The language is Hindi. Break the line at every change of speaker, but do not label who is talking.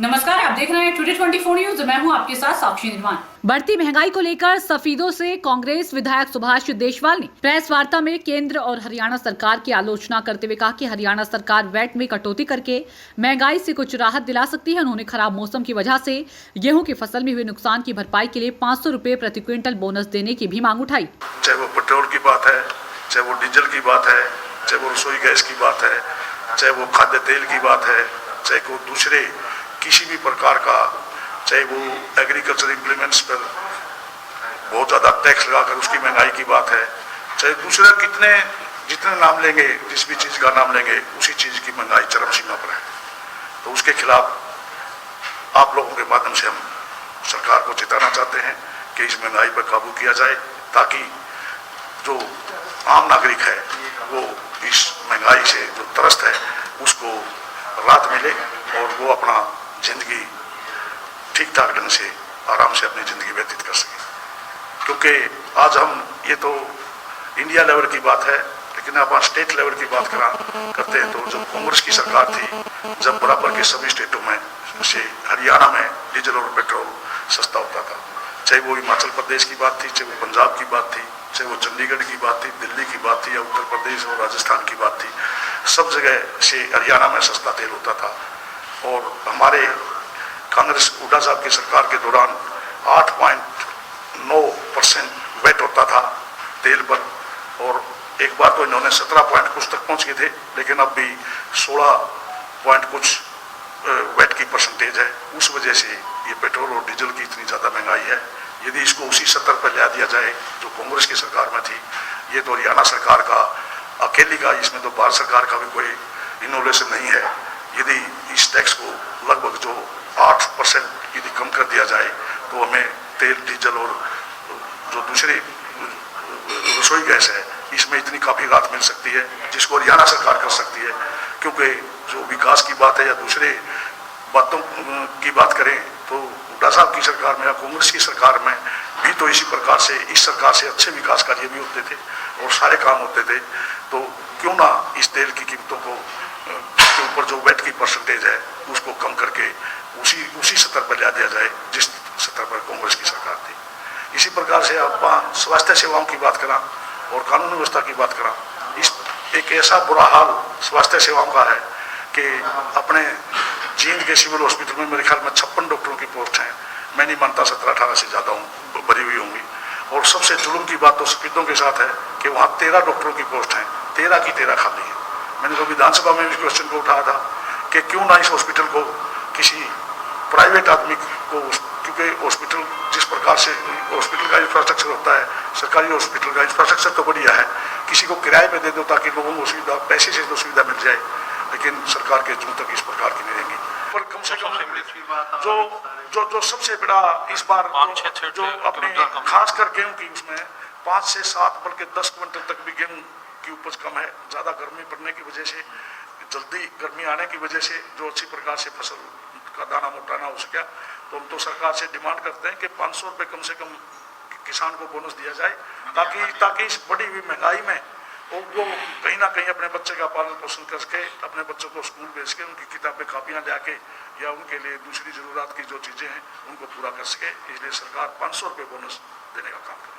नमस्कार, आप देख रहे हैं टुडे 24 न्यूज। मैं हूं आपके साथ साक्षी निर्माण। बढ़ती महंगाई को लेकर सफीदों से कांग्रेस विधायक सुभाष देशवाल ने प्रेस वार्ता में केंद्र और हरियाणा सरकार की आलोचना करते हुए कहा कि हरियाणा सरकार वैट में कटौती करके महंगाई से कुछ राहत दिला सकती है। उन्होंने खराब मौसम की वजह से गेहूं की फसल में हुए नुकसान की भरपाई के लिए 500 रुपए प्रति क्विंटल बोनस देने की भी मांग उठाई।
चाहे वो पेट्रोल की बात है, चाहे वो डीजल की बात है, चाहे वो रसोई गैस की बात है, चाहे वो खाद्य तेल की बात है, चाहे वो दूसरे किसी भी प्रकार का, चाहे वो एग्रीकल्चर इम्प्लीमेंट्स पर बहुत ज़्यादा टैक्स लगाकर उसकी महंगाई की बात है, चाहे दूसरे जितने नाम लेंगे, जिस भी चीज़ का नाम लेंगे, उसी चीज़ की महंगाई चरम सीमा पर है। तो उसके खिलाफ आप लोगों के माध्यम से हम सरकार को चेताना चाहते हैं कि इस महंगाई पर काबू किया जाए, ताकि जो आम नागरिक है वो इस महंगाई से जो त्रस्त है उसको राहत मिले और वो अपना जिंदगी ठीक ठाक ढंग से आराम से अपनी जिंदगी व्यतीत कर सके। क्योंकि आज हम ये तो इंडिया लेवल की बात है, लेकिन आप स्टेट लेवल की बात करते हैं तो जब कांग्रेस की सरकार थी, जब बराबर के सभी स्टेटों में से हरियाणा में डीजल और पेट्रोल सस्ता होता था, चाहे वो हिमाचल प्रदेश की बात थी, चाहे वो पंजाब की बात थी, चाहे वो चंडीगढ़ की बात थी, दिल्ली की बात थी या उत्तर प्रदेश और राजस्थान की बात थी, सब जगह से हरियाणा में सस्ता तेल होता था। और हमारे कांग्रेस हुड्डा साहब की सरकार के दौरान 8.9% वेट होता था तेल पर, और एक बार तो इन्होंने 17 पॉइंट कुछ तक पहुंच गए थे, लेकिन अब भी 16 पॉइंट कुछ वेट की परसेंटेज है। उस वजह से ये पेट्रोल और डीजल की इतनी ज़्यादा महंगाई है। यदि इसको उसी स्तर पर ला दिया जाए जो कांग्रेस की सरकार में थी, ये तो हरियाणा सरकार का अकेली का, इसमें तो भारत सरकार का भी कोई इनोवेशन नहीं है। यदि इस टैक्स को लगभग जो 8% यदि कम कर दिया जाए तो हमें तेल, डीजल और जो दूसरे रसोई गैस है, इसमें इतनी काफ़ी राहत मिल सकती है जिसको हरियाणा सरकार कर सकती है। क्योंकि जो विकास की बात है या दूसरे बातों की बात करें तो हुड्डा साहब की सरकार में या कांग्रेस की सरकार में भी तो इसी प्रकार से, इस सरकार से अच्छे विकास कार्य भी होते थे और सारे काम होते थे। तो क्यों ना इस तेल की कीमतों को के ऊपर जो वेट की परसेंटेज है उसको कम करके उसी स्तर पर ला दिया जाए जिस स्तर पर कांग्रेस की सरकार थी। इसी प्रकार से आप स्वास्थ्य सेवाओं की बात करा और कानून व्यवस्था की बात करा, इस एक ऐसा बुरा हाल स्वास्थ्य सेवाओं का है कि अपने जींद के सिविल हॉस्पिटल में मेरे ख्याल में 56 डॉक्टरों की पोस्ट हैं। मैं नहीं मानता 17-18 से ज़्यादा भरी हुई होंगी। और सबसे जुल्म की बात तो सफीदों के साथ है कि वहाँ 13 डॉक्टरों की पोस्ट हैं, 13 की 13 खाली है। मैंने तो विधानसभा में इस क्वेश्चन को उठाया था कि क्यों ना इस हॉस्पिटल को किसी प्राइवेट आदमी को, क्योंकि हॉस्पिटल जिस प्रकार से हॉस्पिटल का इंफ्रास्ट्रक्चर होता है, सरकारी हॉस्पिटल का इंफ्रास्ट्रक्चर तो बढ़िया है, किसी को किराए पे दे दो ताकि लोगों को सुविधा, पैसे से तो सुविधा मिल जाए, लेकिन सरकार के जूं तक इस प्रकार की नहीं रहेंगी। पर कम से कम जो सबसे बड़ा इस बार जो अपने खास कर गेहूं की, उसमें 5 से 7 बल्कि 10 क्विंटल तक भी गेहूं की उपज कम है। ज़्यादा गर्मी पड़ने की वजह से, जल्दी गर्मी आने की वजह से जो अच्छी प्रकार से फसल का दाना मोटा ना हो सका, तो हम तो सरकार से डिमांड करते हैं कि 500 रुपये कम से कम किसान को बोनस दिया जाए, ताकि इस बढ़ी हुई महंगाई में वो कहीं ना कहीं अपने बच्चे का पालन पोषण करके, अपने बच्चों को स्कूल भेज के उनकी किताबें कापियाँ ला के या उनके लिए दूसरी ज़रूरत की जो चीज़ें हैं उनको पूरा कर सके। इसलिए सरकार 500 रुपये बोनस देने का काम करे।